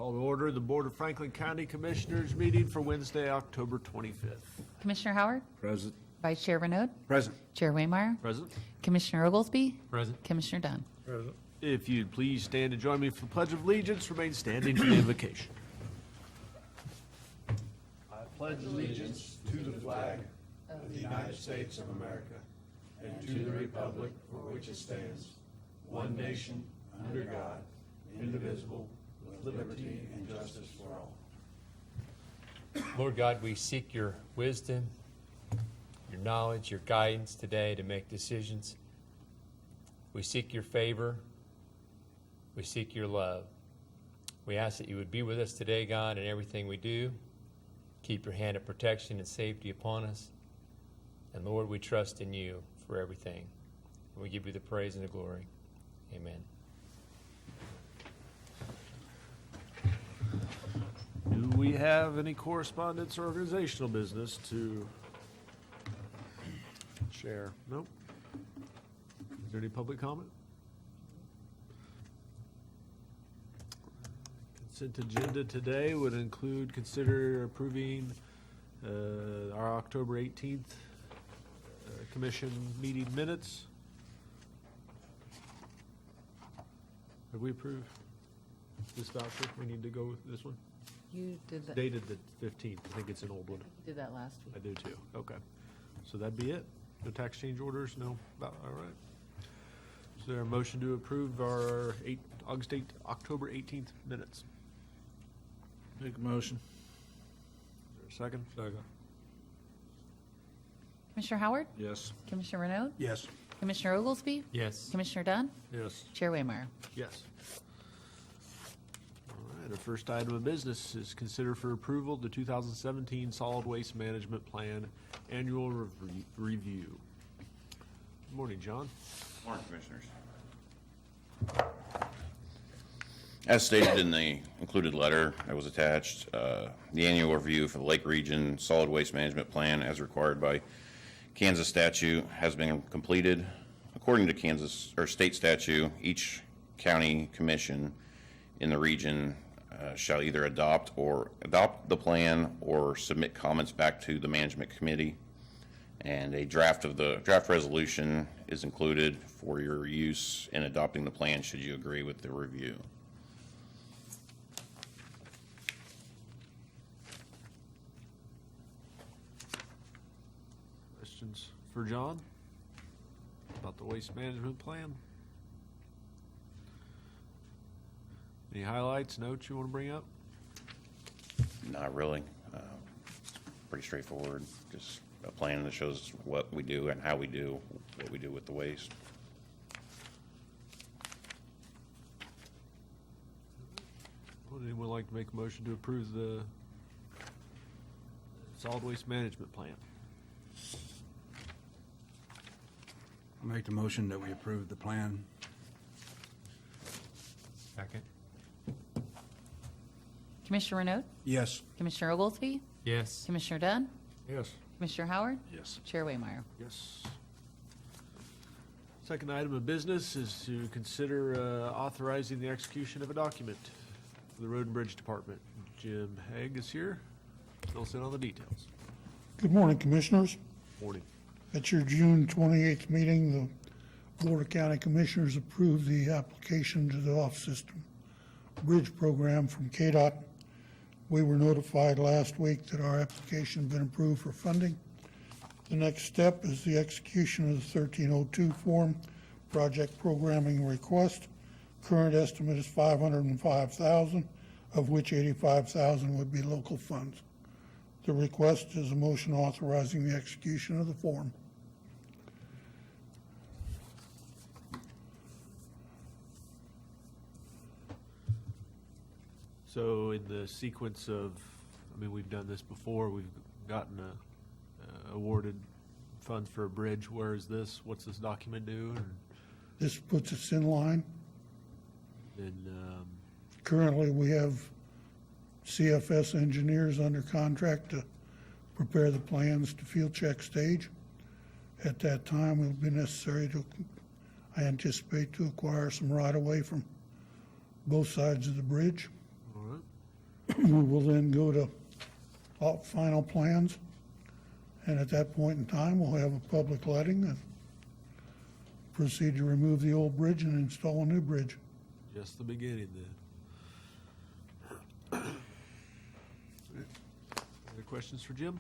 Call to order the Board of Franklin County Commissioners meeting for Wednesday, October 25th. Commissioner Howard? Present. Vice Chair Renaud? Present. Chair Waymeyer? Present. Commissioner Oglesby? Present. Commissioner Dunn? Present. If you'd please stand and join me for the Pledge of Allegiance, remain standing for the invocation. I pledge allegiance to the flag of the United States of America and to the republic for which it stands, one nation, under God, indivisible, with liberty and justice for all. Lord God, we seek your wisdom, your knowledge, your guidance today to make decisions. We seek your favor. We seek your love. We ask that you would be with us today, God, in everything we do. Keep your hand of protection and safety upon us. And Lord, we trust in you for everything. And we give you the praise and the glory. Amen. Do we have any correspondence or organizational business to share? Nope. Is there any public comment? Consent agenda today would include consider approving our October 18th commission meeting minutes. Have we approved this voucher? We need to go with this one? You did that. Dated the 15th. I think it's an old one. You did that last I week. do too. Okay. So that'd be it. No tax change orders, no, all right. Is there a motion to approve our October 18th minutes? Make a motion. Is there a second? Second. Commissioner Howard? Yes. Commissioner Renaud? Yes. Commissioner Oglesby? Yes. Commissioner Dunn? Yes. Chair Waymeyer? Yes. All right, our first item of business is consider for approval the 2017 Solid Waste Management Plan Annual Review. Good morning, John. Morning, Commissioners. As stated in the included letter that was attached, the annual review for the Lake Region Solid Waste Management Plan, as required by Kansas statute, has been completed. According to Kansas or state statute, each county commission in the region shall either adopt the plan or submit comments back to the management committee. And a draft resolution is included for your use in adopting the plan should you agree with the review. Questions for John about the waste management plan? Any highlights, notes you want to bring up? Not really. Pretty straightforward. Just a plan that shows what we do and how we do what we do with the waste. Would anyone like to make a motion to approve the solid waste management plan? I'll make the motion that we approve the plan. Second. Commissioner Renaud? Yes. Commissioner Oglesby? Yes. Commissioner Dunn? Yes. Commissioner Howard? Yes. Chair Waymeyer? Yes. Second item of business is to consider authorizing the execution of a document for the Road and Bridge Department. Jim Haig is here. Fill us in on the details. Good morning, Commissioners. Morning. At your June 28th meeting, the Board of County Commissioners approved the application to the off-system bridge program from KDOT. We were notified last week that our application had been approved for funding. The next step is the execution of the 1302 form, project programming request. Current estimate is $505,000, of which $85,000 would be local funds. The request is a motion authorizing the execution of the form. So in the sequence of, we've done this before. We've gotten awarded funds for a bridge. Where is this? What's this document do? This puts us in line. And Currently, we have CFS engineers under contract to prepare the plans to field check stage. At that time, it will be necessary to, I anticipate, to acquire some right-of-way from both sides of the bridge. all right. We will then go to final plans, and at that point in time, we'll have a public letting and proceed to remove the old bridge and install a new bridge. Just the beginning then. Other questions for Jim?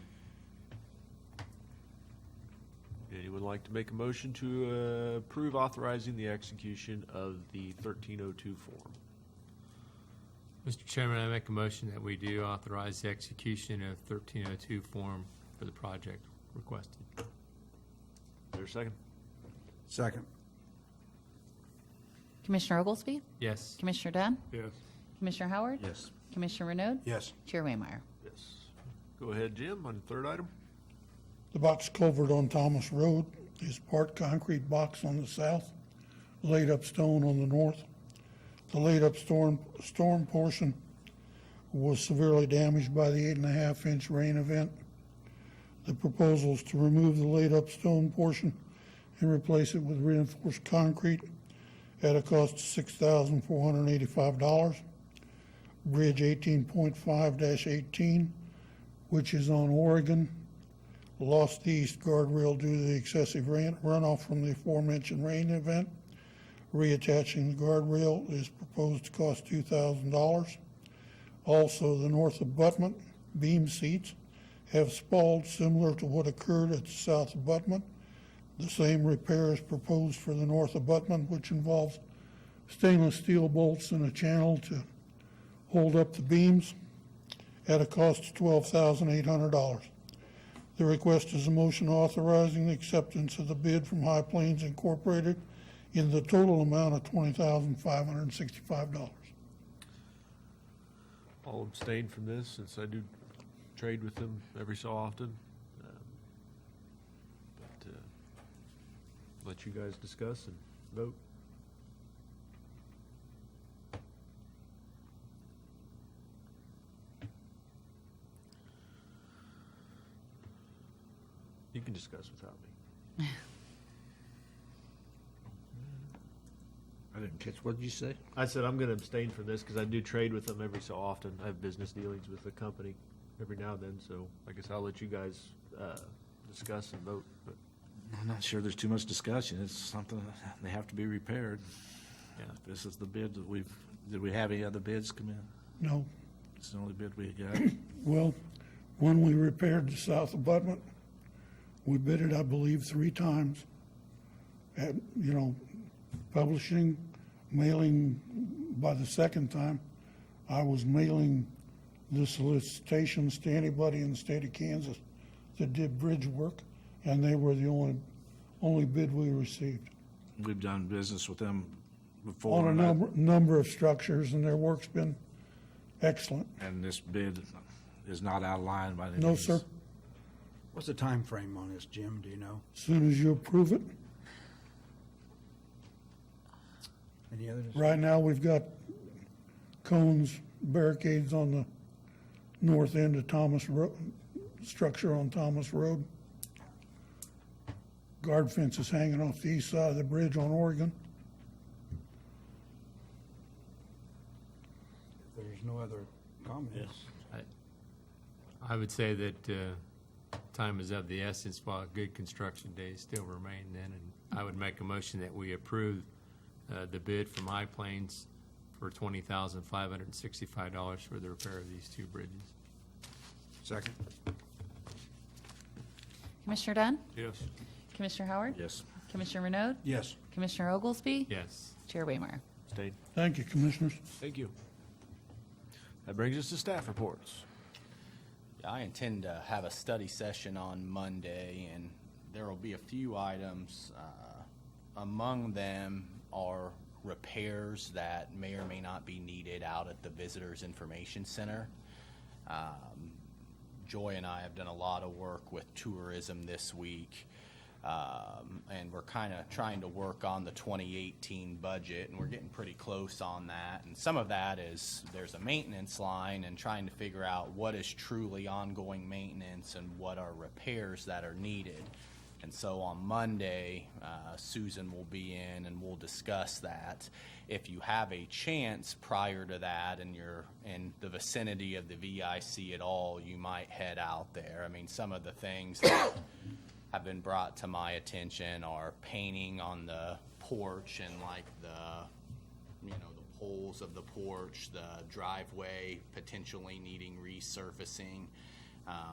Anyone like to make a motion to approve authorizing the execution of the 1302 form? Mr. Chairman, I make a motion that we do authorize the execution of 1302 form for the project requested. Is there a second? Second. Commissioner Oglesby? Yes. Commissioner Dunn? Yes. Commissioner Howard? Yes. Commissioner Renaud? Yes. Chair Waymeyer? Yes. Go ahead, Jim, on the third item. The box culvert on Thomas Road is part concrete box on the south, laid up stone on the north. The laid up storm portion was severely damaged by the 8.5-inch rain event. The proposal is to remove the laid up stone portion and replace it with reinforced concrete at a cost of $6,485. Bridge 18.5-18, which is on Oregon, lost the east guardrail due to the excessive runoff from the aforementioned rain event. Reattaching the guardrail is proposed to cost $2,000. Also, the north abutment beam seats have spalled similar to what occurred at the south abutment. The same repair is proposed for the north abutment, which involves stainless steel bolts and a channel to hold up the beams at a cost of $12,800. The request is a motion authorizing the acceptance of the bid from High Plains Incorporated in the total amount of $20,565. I'll abstain from this since I do trade with them every so often. But let you guys discuss and vote. You can discuss without me. I didn't catch, what did you say? I said I'm going to abstain from this because I do trade with them every so often. I have business dealings with the company every now and then, so I guess I'll let you guys discuss and vote. But I'm not sure there's too much discussion. It's something, they have to be repaired. yeah, This is the bid that did we have any other bids come in? No, It's the only bid we got. well, when we repaired the south abutment, we bid it, I believe, 3 times. At, publishing, mailing, by the second time, I was mailing the solicitations to anybody in the state of Kansas that did bridge work, and they were the only bid we received. We've done business with them before. On a and I- number of structures, and their work's been excellent. And this bid is not out of line by any No, means. sir. What's the time frame on this, Jim? Do you know? As soon as you approve it. Any others? Right now, we've got cones, barricades on the north end of Thomas Road, structure on Thomas Road. Guard fences hanging off the east side of the bridge on Oregon. If there's no other comments. I would say that time is of the essence while good construction days still remain then, and I would make a motion that we approve the bid from High Plains for $20,565 for the repair of these 2 bridges. Second. Commissioner Dunn? yes. Commissioner Howard? Yes. Commissioner Renaud? Yes. Commissioner Oglesby? Yes. Chair Waymeyer? Abstain. Thank you, Commissioners. Thank you. That brings us to staff reports. I intend to have a study session on Monday, and there will be a few items. Among them are repairs that may or may not be needed out at the Visitors Information Center. Joy and I have done a lot of work with tourism this week, and we're kind of trying to work on the 2018 budget, and we're getting pretty close on that. And some of that is there's a maintenance line and trying to figure out what is truly ongoing maintenance and what are repairs that are needed. And so on Monday, Susan will be in and we'll discuss that. If you have a chance prior to that and you're in the vicinity of the VIC at all, you might head out there. I mean, some of the things that have been brought to my attention are painting on the porch and like the poles of the porch, the driveway potentially needing resurfacing.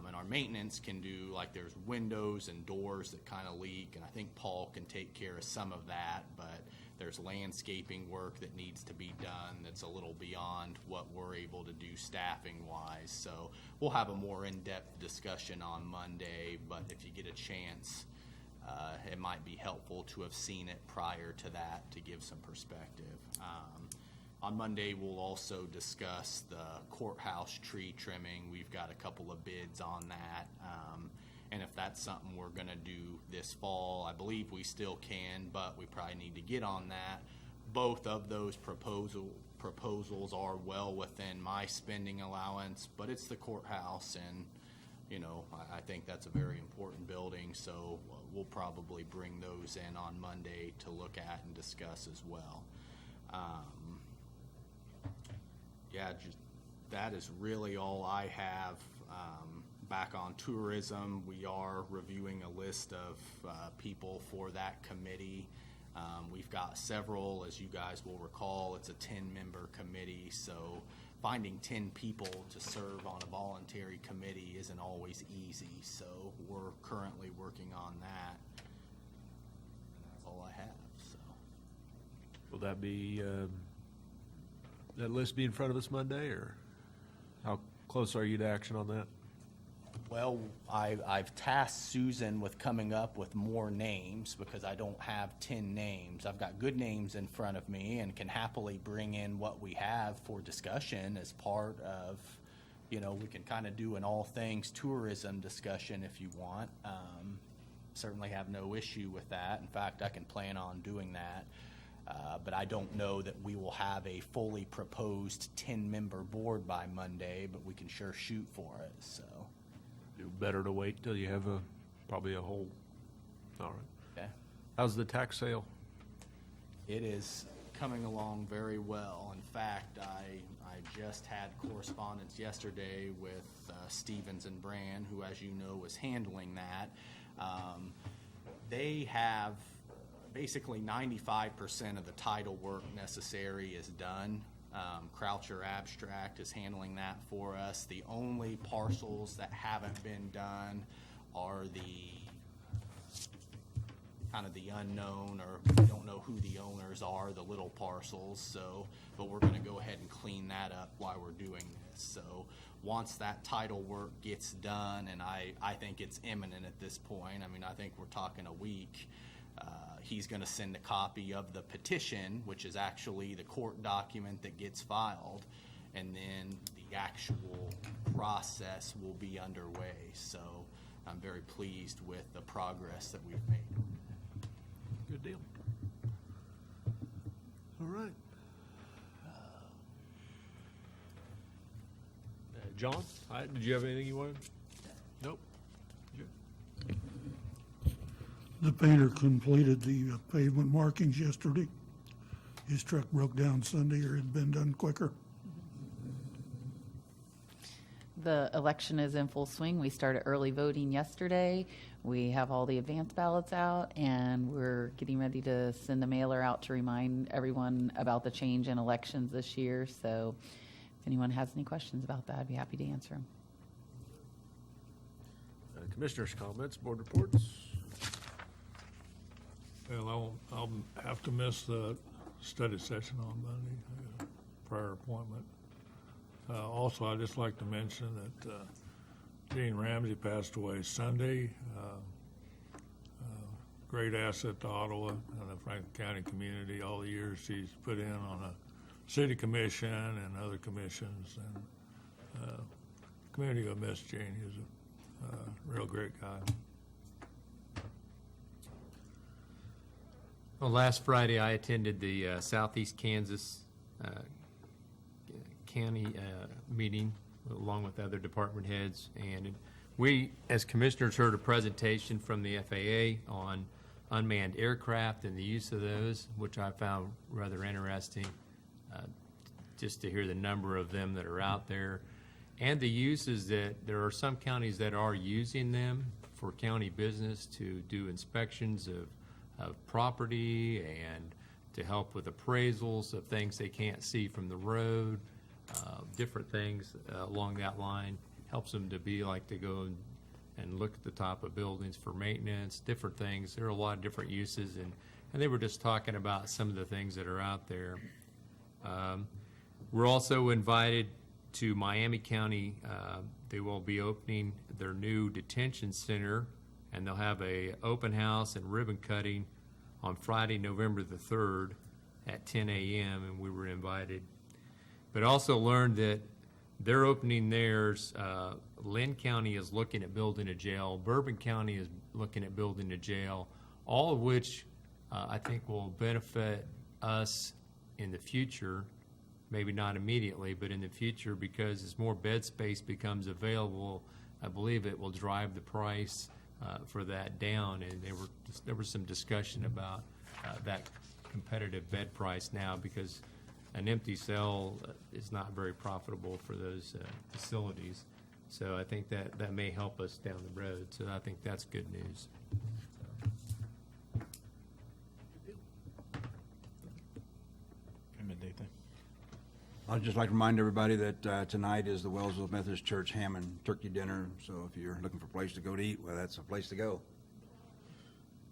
And our maintenance can do, like, there's windows and doors that kind of leak, and I think Paul can take care of some of that, but there's landscaping work that needs to be done that's a little beyond what we're able to do staffing-wise. So we'll have a more in-depth discussion on Monday, but if you get a chance, it might be helpful to have seen it prior to that to give some perspective. On Monday, we'll also discuss the courthouse tree trimming. We've got a couple of bids on that. And if that's something we're gonna do this fall, I believe we still can, but we probably need to get on that. Both of those proposals are well within my spending allowance, but it's the courthouse, and, I think that's a very important building, so we'll probably bring those in on Monday to look at and discuss as well. Yeah, just, that is really all I have. Back on tourism, we are reviewing a list of people for that committee. We've got several, as you guys will recall, it's a 10-member committee, so finding 10 people to serve on a voluntary committee isn't always easy, so we're currently working on that. And that's all I have, so. Will that be, that list be in front of us Monday, or how close are you to action on that? Well, I've tasked Susan with coming up with more names because I don't have 10 names. I've got good names in front of me and can happily bring in what we have for discussion as part of, we can kind of do an all things tourism discussion if you want. Certainly have no issue with that. In fact, I can plan on doing that. But I don't know that we will have a fully proposed 10-member board by Monday, but we can sure shoot for it, so. Better to wait till you have probably a whole, all right. Okay. How's the tax sale? It is coming along very well. In fact, I just had correspondence yesterday with Stevens and Brand, who, as you know, is handling that. They have basically 95% of the title work necessary is done. Croucher Abstract is handling that for us. The only parcels that haven't been done are kind of the unknown, or we don't know who the owners are, the little parcels. So, but we're going to go ahead and clean that up while we're doing this. So once that title work gets done, and I think it's imminent at this point. I mean, I think we're talking a week. He's going to send a copy of the petition, which is actually the court document that gets filed, and then the actual process will be underway. So I'm very pleased with the progress that we've made. Good deal. All right. John, did you have anything you wanted? Nope. Good. The painter completed the pavement markings yesterday. His truck broke down Sunday, or had been done quicker. The election is in full swing. We started early voting yesterday. We have all the advance ballots out, and we're getting ready to send a mailer out to remind everyone about the change in elections this year. So if anyone has any questions about that, I'd be happy to answer them. Commissioners' comments, board reports. Well, I'll have to miss the study session on Monday, I got a prior appointment. Also, I'd just like to mention that Gene Ramsey passed away Sunday. Great asset to Ottawa and the Franklin County community, all the years he's put in on a city commission and other commissions. And community will miss Gene. He was a real great guy. Well, last Friday, I attended the Southeast Kansas County meeting along with other department heads, and We, as commissioners, heard a presentation from the FAA on unmanned aircraft and the use of those, which I found rather interesting, just to hear the number of them that are out there. And the uses that, there are some counties that are using them for county business to do inspections of property and to help with appraisals of things they can't see from the road, different things along that line. Helps them to be like to go and look at the top of buildings for maintenance, different things. There are a lot of different uses, and they were just talking about some of the things that are out there. We're also invited to Miami County. They will be opening their new detention center, and they'll have a open house and ribbon cutting on Friday, November the 3rd at 10 a.m., and we were invited. But also learned that they're opening theirs. Lynn County is looking at building a jail. Bourbon County is looking at building a jail, all of which I think will benefit us in the future, maybe not immediately, but in the future, because as more bed space becomes available, I believe it will drive the price for that down. And there was some discussion about that competitive bed price now, because an empty cell is not very profitable for those facilities. So I think that may help us down the road. So I think that's good news. I'd just like to remind everybody that tonight is the Wellsville Methodist Church ham and turkey dinner, so if you're looking for a place to go to eat, well, that's a place to go.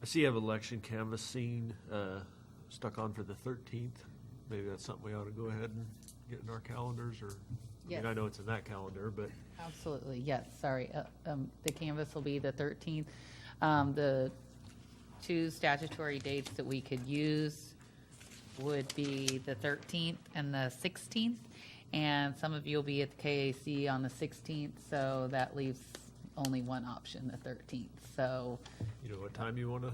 I see you have election canvassing stuck on for the 13th. Maybe that's something we ought to go ahead and get in our calendars, or, I Yes. mean, I know it's in that calendar, but Absolutely, yes, sorry. The canvas will be the 13th. The two statutory dates that we could use would be the 13th and the 16th. And some of you will be at the KAC on the 16th, so that leaves only one option, the 13th. So you know what time you want to,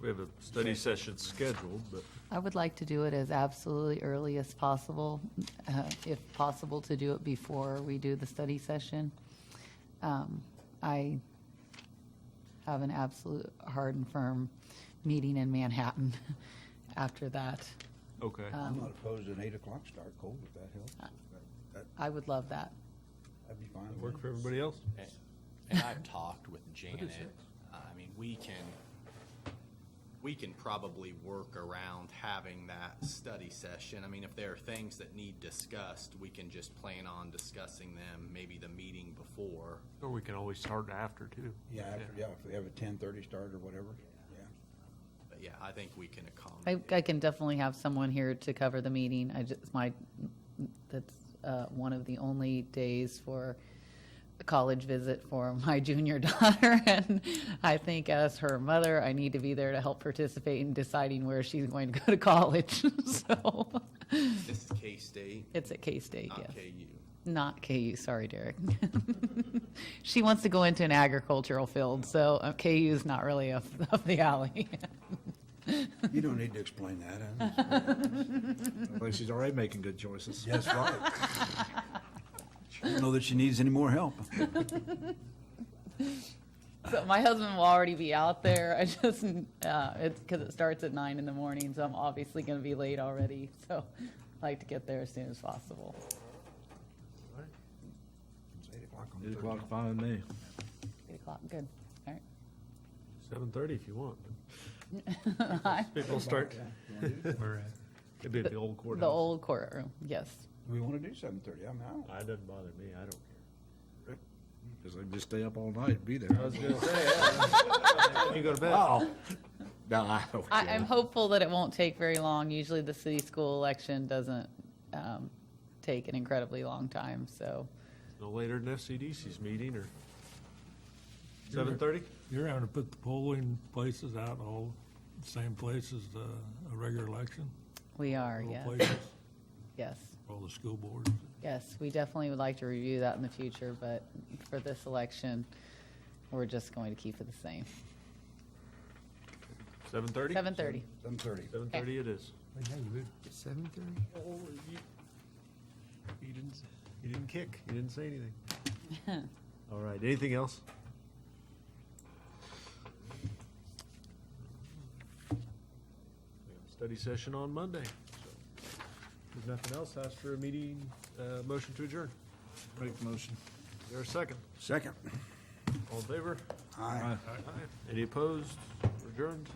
we have a study session scheduled, but I would like to do it as absolutely early as possible, if possible, to do it before we do the study session. I have an absolute hard and firm meeting in Manhattan after that. okay. I'm not opposed to an 8 o'clock start, Cole, if that helps. I would love that. That'd be fine. Work for everybody else? And I've talked with Janet. I mean, we can probably work around having that study session. I mean, if there are things that need discussed, we can just plan on discussing them maybe the meeting before. Or we can always start after, too. Yeah, if we have a 10:30 start or whatever, yeah. But yeah, I think we can accommodate. I can definitely have someone here to cover the meeting. That's one of the only days for a college visit for my junior daughter, and I think as her mother, I need to be there to help participate in deciding where she's going to go to college. So This is K-State, it's at K-State, yes. not KU. Not KU, sorry, Derek. She wants to go into an agricultural field, so KU is not really up the alley. You don't need to explain that. I think she's already making good choices. Yes, right. I don't know that she needs any more help. So my husband will already be out there. I just, it's because it starts at 9 in the morning, so I'm obviously going to be late already. So I'd like to get there as soon as possible. It's 8 o'clock on the 8 o'clock, 13th. fine with me. 8 o'clock, good. All 7:30 if you want. right. People start, We're at it'd be at the old courthouse. The old courtroom, yes. We want to do 7:30, I'm out. It doesn't bother me, I don't care. Because I can just stay up all night and be there. I was gonna say, you go to bed. Oh. No, I don't care. I'm hopeful that it won't take very long. Usually the city school election doesn't take an incredibly long time, so. No later than FCDC's meeting, or 7:30? You're having to put the polling places out all the same place as a regular election? We are, All yes, places, yes. all the school boards? Yes, we definitely would like to review that in the future, but for this election, we're just going to keep it the same. 7:30? 7:30. 7:30. 7:30 it is. Yeah, you moved to 7:30? Oh, you didn't kick, you didn't say anything. All right, anything else? We have a study session on Monday. So, if nothing else, ask for a meeting, motion to adjourn. Make the motion. Is there a second? Second. All in favor? Aye. Any opposed? Adjourned?